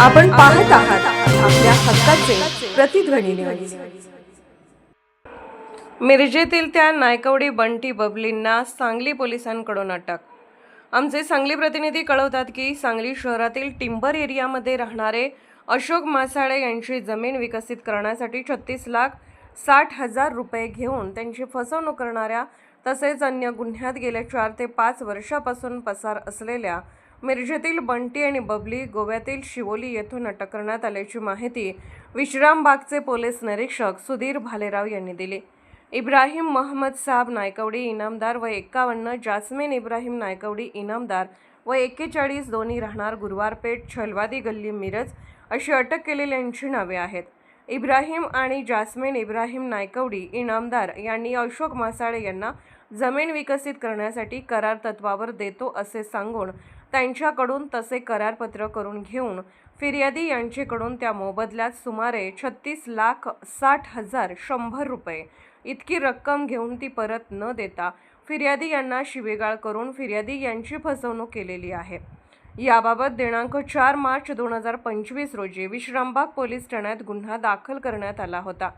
आपण पाहत आहात आपल्या हक्काचे प्रतिध्वनी न्यूज। मिरजेतील त्या नायकवडी बंटी बबलींना सांगली पोलिसांकडून अटक। आमचे सांगली प्रतिनिधी कळवतात की सांगली शहरातील टिंबर एरियामध्ये राहणारे अशोक मासाळे यांची जमीन विकसित करण्यासाठी 36,60,000 रुपये घेऊन त्यांची फसवणूक करणाऱ्या तसेच अन्य गुन्ह्यात गेल्या 4 ते 5 वर्षापासून पसार असलेल्या मिरजेतील बंटी आणि बबली गोव्यातील शिवोली येथून अटक करण्यात आल्याची माहिती विश्रामबागचे पोलीस निरीक्षक सुधीर भालेराव यांनी दिली। इब्राहिम मोहम्मद साब नायकवडी इनामदार व 51, जास्मिन इब्राहिम नायकवडी इनामदार व 41 दोन्ही राहणार गुरुवारपेठ छलवादी गल्ली मिरज अशी अटक केलेल्यांची नावे आहेत। इब्राहिम आणि जास्मिन इब्राहिम नायकवडी इनामदार यांनी अशोक मासाळे यांना जमीन विकसित करण्यासाठी करार तत्वावर देतो असे सांगून त्यांच्याकडून तसे करारपत्र करून घेऊन फिर्यादी यांच्याकडून त्या मोबदल्यात सुमारे 36,60,100 रुपये इतकी रक्कम घेऊन ती परत न देता फिर्यादी यांना शिवीगाळ करून फिर्यादी यांची फसवणूक केलेली आहे। याबाबत दिनांक 4 मार्च 2025 रोजी विश्रामबाग पोलीस ठाण्यात गुन्हा दाखल करण्यात आला होता।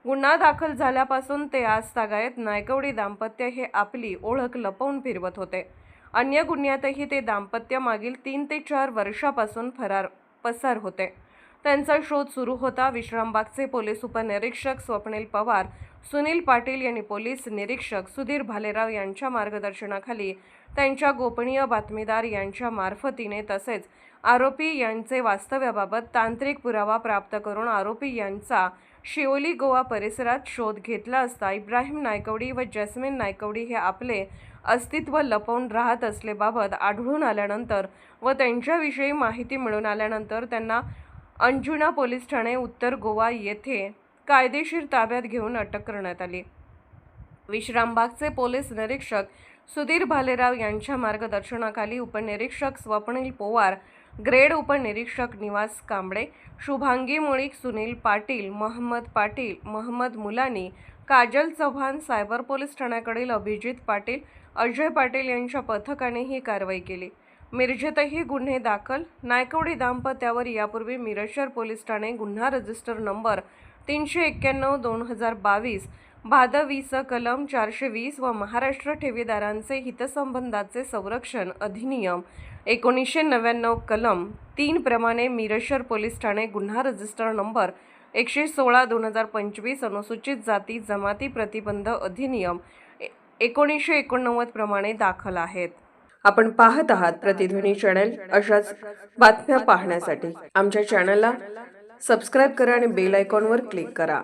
गुन्हा दाखल झाल्यापासून ते आज तागायत नायकवडी दाम्पत्य हे आपली ओळख लपवून फिरवत होते। अन्य गुन्ह्यातही ते दाम्पत्य मागील 3 ते 4 वर्षापासून पसार होते। त्यांचा शोध सुरू होता। विश्रामबागचे पोलीस उपनिरीक्षक स्वप्नील पवार, सुनील पाटील यांनी पोलीस निरीक्षक सुधीर भालेराव यांच्या मार्गदर्शनाखाली त्यांच्या गोपनीय बातमीदार यांच्या मार्फतीने तसेच आरोपी यांचे वास्तव्याबाबत तांत्रिक पुरावा प्राप्त करून आरोपी यांचा शिवोली गोवा परिसरात शोध घेतला असता इब्राहिम नायकवडी व जस्मिन नायकवडी हे आपले अस्तित्व लपवून राहत असल्याबाबत आढळून आल्यानंतर व त्यांच्याविषयी माहिती मिळून आल्यानंतर त्यांना अंजुना पोलीस ठाणे उत्तर गोवा येथे कायदेशीर ताब्यात घेऊन अटक करण्यात आली। विश्रामबागचे पोलीस निरीक्षक सुधीर भालेराव यांच्या मार्गदर्शनाखाली उपनिरीक्षक स्वप्नील पवार, ग्रेड उपनिरीक्षक निवास कांबळे, शुभांगी मुळीक, सुनील पाटील, मोहम्मद मुलानी, काजल चव्हाण, सायबर पोलीस ठाण्याकडील अभिजित पाटील, अजय पाटील यांच्या पथकाने ही कारवाई केली। मिरजेतही गुन्हे दाखल। नायकवडी दाम्पत्यावर यापूर्वी मिरज शहर पोलीस ठाणे गुन्हा रजिस्टर नंबर 391/2022 भाद 20 कलम 420 व महाराष्ट्र ठेवीदारांचे हितसंबंधाचे संरक्षण अधिनियम 1999 कलम 3 प्रमाणे मिरज शहर पोलीस ठाणे गुन्हा रजिस्टर नंबर 116/2025 अनुसूचित जाती जमाती प्रतिबंध अधिनियम 1989 प्रमाणे दाखल आहेत। आपण पाहत आहात प्रतिध्वनी चॅनल। अशाच बातम्या पाहण्यासाठी आमच्या चॅनलला सबस्क्राइब करा आणि बेल आयकॉनवर क्लिक करा।